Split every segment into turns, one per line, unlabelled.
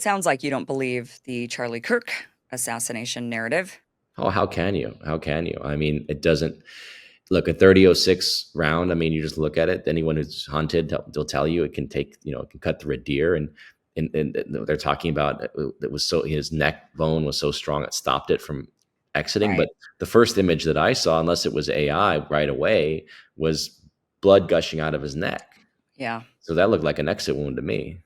it sounds like you don't believe the Charlie Kirk assassination narrative.
Oh, how can you? How can you? I mean, it doesn't look a 30-06 round. I mean, you just look at it. Anyone who's hunted, they'll tell you it can take, it can cut through a deer. And they're talking about it was so his neck bone was so strong it stopped it from exiting. But
Right.
the first image that I saw, unless it was AI right away, was blood gushing out of his neck.
Yeah.
So that looked like an exit wound to me.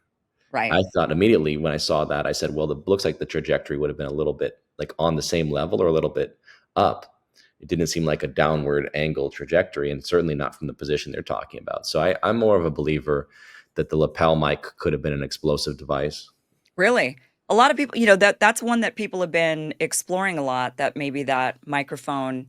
Right.
I thought immediately when I saw that, I said, well, it looks like the trajectory would have been a little bit like on the same level or a little bit up. It didn't seem like a downward angle trajectory, and certainly not from the position they're talking about. So I'm more of a believer that the lapel mic could have been an explosive device.
Really? A lot of people, that's one that people have been exploring a lot, that maybe that microphone.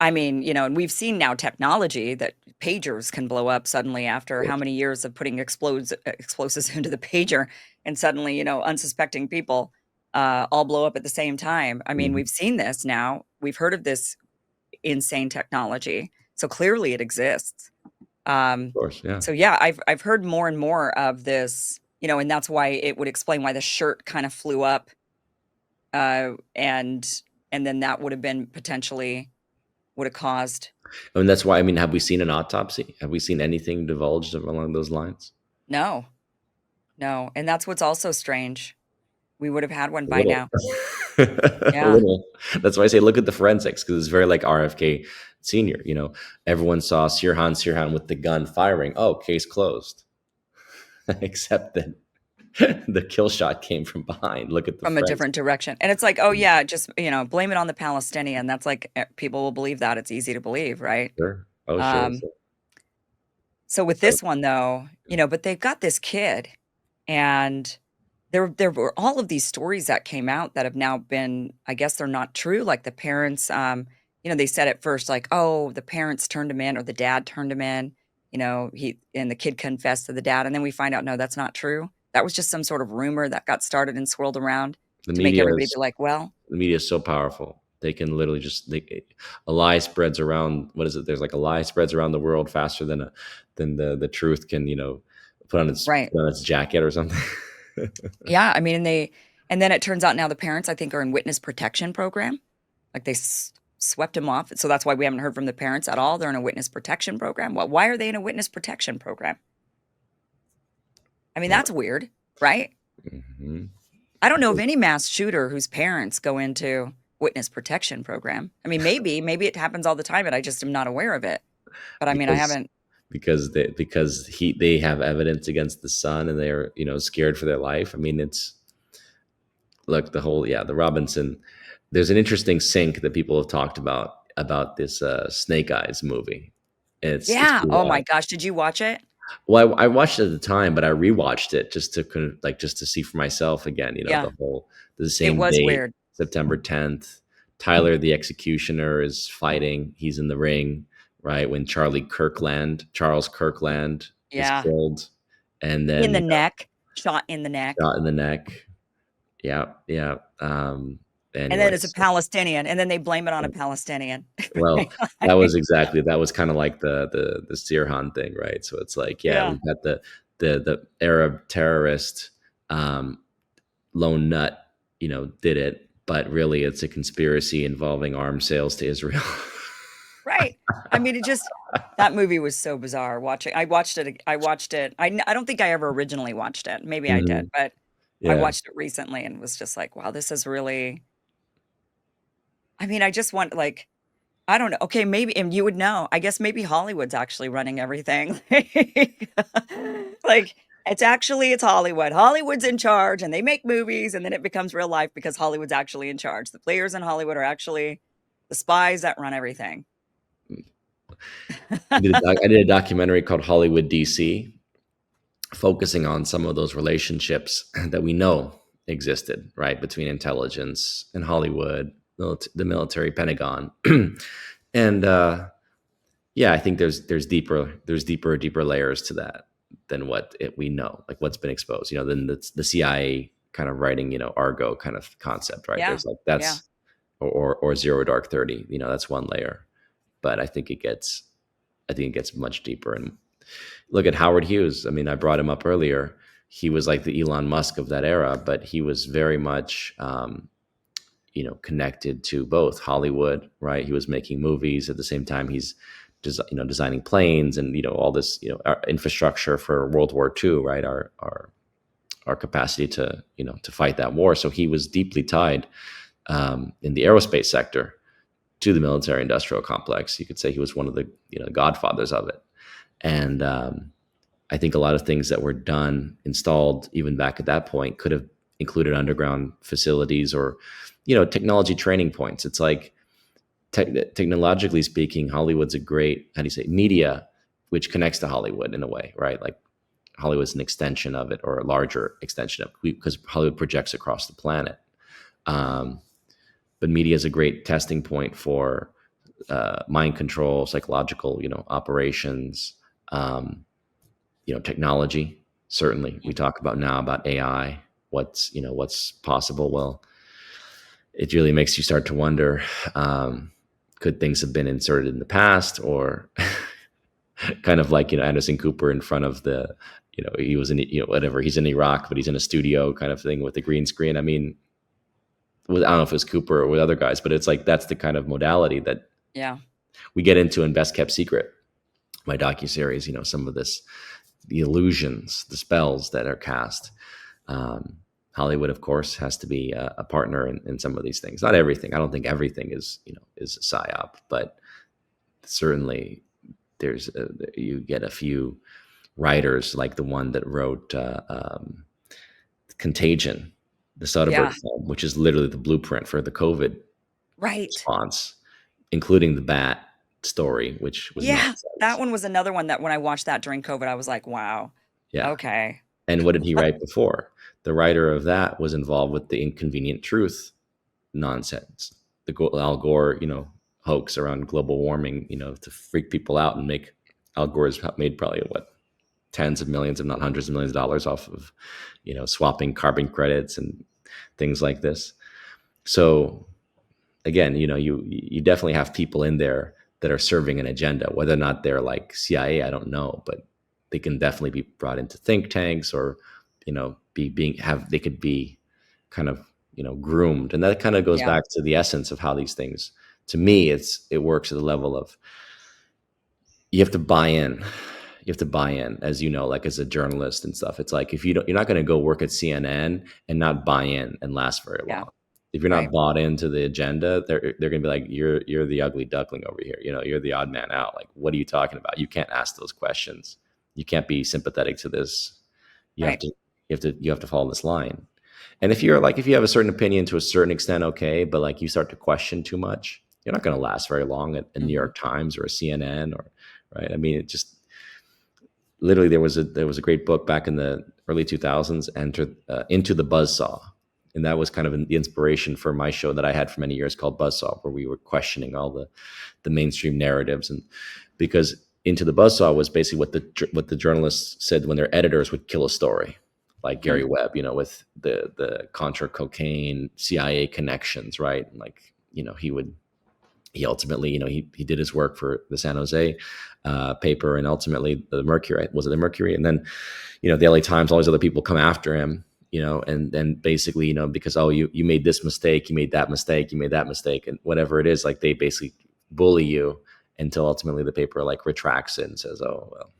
I mean, and we've seen now technology that pagers can blow up suddenly after how many years of putting explosives into the pager, and suddenly, unsuspecting people all blow up at the same time. I mean,
Mhm.
we've seen this now. We've heard of this insane technology. So clearly it exists.
Of course, yeah.
So yeah, I've heard more and more of this, and that's why it would explain why the shirt kind of flew up, and then that would have been potentially would have caused.
I mean, that's why. I mean, have we seen an autopsy? Have we seen anything divulged along those lines?
No, no, and that's what's also strange. We would have had one
A
by
little.
now.
A
Yeah,
little. That's why I say look at the forensics, because it's very like RFK Senior. Everyone saw Sirhan with the gun firing. Oh, case closed. Except that the kill shot came from behind. Look at the
from a
forensics.
different direction. And it's like, oh yeah, just blame it on the Palestinian. That's like people will believe that. It's easy to believe, right?
Sure. Oh, sure.
Um, so with
So,
this one though, but they've got this kid, and there were all of these stories that came out that have now been, I guess they're not true. Like the parents, they said at first, like, oh, the parents turned him in, or the dad turned him in, and the kid confessed to the dad. And then we find out, no, that's not true. That was just some sort of rumor that got started and swirled around
the
to make
media
everybody
is
be like, well,
the media is so powerful. They can literally a lie spreads around. What is it? There's like a lie spreads around the world faster than the truth can
right.
put on its jacket or something.
Yeah. I mean, and then it turns out now the parents, I think, are in witness protection program. Like they swept him off. So that's why we haven't heard from the parents at all. They're in a witness protection program. Well, why are they in a witness protection program? I mean,
Yeah.
that's weird, right?
Hmm.
I don't know of any mass shooter whose parents go into witness protection program. I mean, maybe it happens all the time, and I just am not aware of it. But I mean, I
Because
haven't.
they have evidence against the son and they're scared for their life. I mean, it's look the Robinson. There's an interesting sync that people have talked about this Snake Eyes movie. It's
Yeah.
pretty
Oh my
wild.
gosh, did you watch it?
Well, I watched it at the time, but I rewatched it just to kind of like just to see for myself again.
Yeah,
The
it
same
was
date,
weird.
September 10th. Tyler the Executioner is fighting. He's in the ring, right when Charles Kirkland is
Yeah,
killed, and
in
then
the neck, shot in the neck,
shot in the neck. Yeah, yeah.
and then it's a
Anyways,
Palestinian, and then they blame it on a Palestinian.
well, that was kind of like the Sirhan thing, right? So it's like, yeah,
Yeah.
we've got the Arab terrorist lone nut, did it, but really it's a conspiracy involving arms sales to Israel.
Right. I mean, that movie was so bizarre watching. I watched it. I don't think I ever originally watched it. Maybe I did,
Mhm.
but I
Yeah.
watched it recently and was just like, wow, this is really, I mean, I just want, like, I don't know. Okay, maybe, and you would know. I guess maybe Hollywood's actually running everything. Like, it's Hollywood. Hollywood's in charge, and they make movies, and then it becomes real life because Hollywood's actually in charge. The players in Hollywood are actually the spies that run everything.
I did a documentary called Hollywood DC, focusing on some of those relationships that we know existed, right, between intelligence and Hollywood, the military, Pentagon, and yeah, I think deeper layers to that than we know, like what's been exposed, than the CIA kind of writing, Argo kind of concept, right?
Yeah.
There's like
Yeah.
that's or Zero Dark 30, that's one layer, but I think it gets much deeper. And look at Howard Hughes. I mean, I brought him up earlier. he was like the Elon Musk of that era, but he was very much, connected to both Hollywood, right? He was making movies at the same time. He's, designing planes and, all this, our infrastructure for World War II, right? Our capacity to, to fight that war. So he was deeply tied in the aerospace sector to the military industrial complex. You could say he was one of the, godfathers of it. And I think a lot of things that were done, installed even back at that point could have included underground facilities or, technology training points. It's like technologically speaking, Hollywood's a great, how do you say, media, which connects to Hollywood in a way, right? Like Hollywood's an extension of it or a larger extension of it because Hollywood projects across the planet. But media is a great testing point for mind control, psychological, operations, technology. Certainly, we talk about now about AI. What's possible? Well, it really makes you start to wonder: could things have been inserted in the past, or kind of like Anderson Cooper in front of the, he was in whatever, he's in Iraq, but he's in a studio kind of thing with the green screen. I mean, I don't know if it was Cooper or with other guys, but it's like that's the kind of modality that
Yeah.
we get into in Best Kept Secret, my docuseries. Some of this, the illusions, the spells that are cast. Hollywood, of course, has to be a partner in some of these things. Not everything. I don't think everything is a psyop, but certainly there's you get a few writers like the one that wrote Contagion, the Soderbergh
Yeah.
film, which is literally the blueprint for the COVID
Right.
response, including the bat story, which was
Yeah. That
nonsense.
one was another one that when I watched that during COVID, I was like, wow.
Yeah.
Okay.
And what did he write before? The writer of that was involved with the Inconvenient Truth nonsense, the Al Gore, hoax around global warming, to freak people out and make Al Gore's made probably what, tens of millions, if not hundreds of millions of dollars off of, swapping carbon credits and things like this. So again, you definitely have people in there that are serving an agenda, whether or not they're like CIA, I don't know, but they can definitely be brought into think tanks or, they could be kind of, groomed. And that kind of goes
Yeah.
back to the essence of how these things, to me, it works at the level of, you have to buy in. You have to buy in, as like as a journalist and stuff. It's like, if you're not going to go work at CNN and not buy in and last very
Yeah.
long. If you're not
Right.
bought into the agenda, they're going to be like, you're the ugly duckling over here. You're the odd man out. Like, what are you talking about? You can't ask those questions. You can't be sympathetic to this. You have
Right.
to, you have to follow this line. And if you have a certain opinion to a certain extent, okay, but like you start to question too much, you're not going to last very long at a New
Mhm.
York Times or a CNN or, right. I mean, it just literally, there was a great book back in the early 2000s, Into the Buzzsaw. And that was kind of the inspiration for my show that I had for many years called Buzzsaw, where we were questioning all the mainstream narratives. And because Into the Buzzsaw was basically what the journalists said when their editors would kill a story, like
Mhm.
Gary Webb, with the Contra cocaine CIA connections, right? And like, he ultimately, he did his work for the San Jose paper, and ultimately the Mercury. Was it the Mercury? And then, the LA Times, all these other people come after him, and then basically, because, oh, you made this mistake, you made that mistake, you made that mistake, and whatever it is, like they basically bully you until ultimately the paper like retracts it and says, oh well,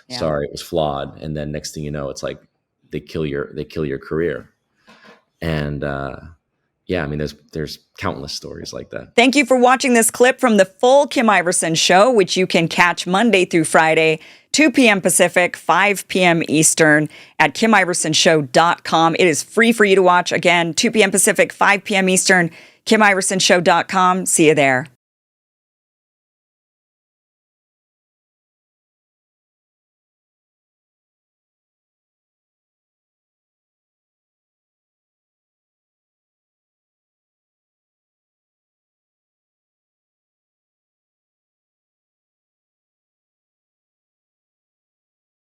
Yeah.
sorry, it was flawed, and then next thing you know, it's like they kill your career, and yeah, I mean, there's countless stories like that.
Thank you for watching this clip from the full Kim Iverson show, which you can catch Monday through Friday, 2 p.m. Pacific, 5 p.m. Eastern at KimIversonShow.com. It is free for you to watch. Again, 2 p.m. Pacific, 5 p.m. Eastern, KimIversonShow.com. See you there.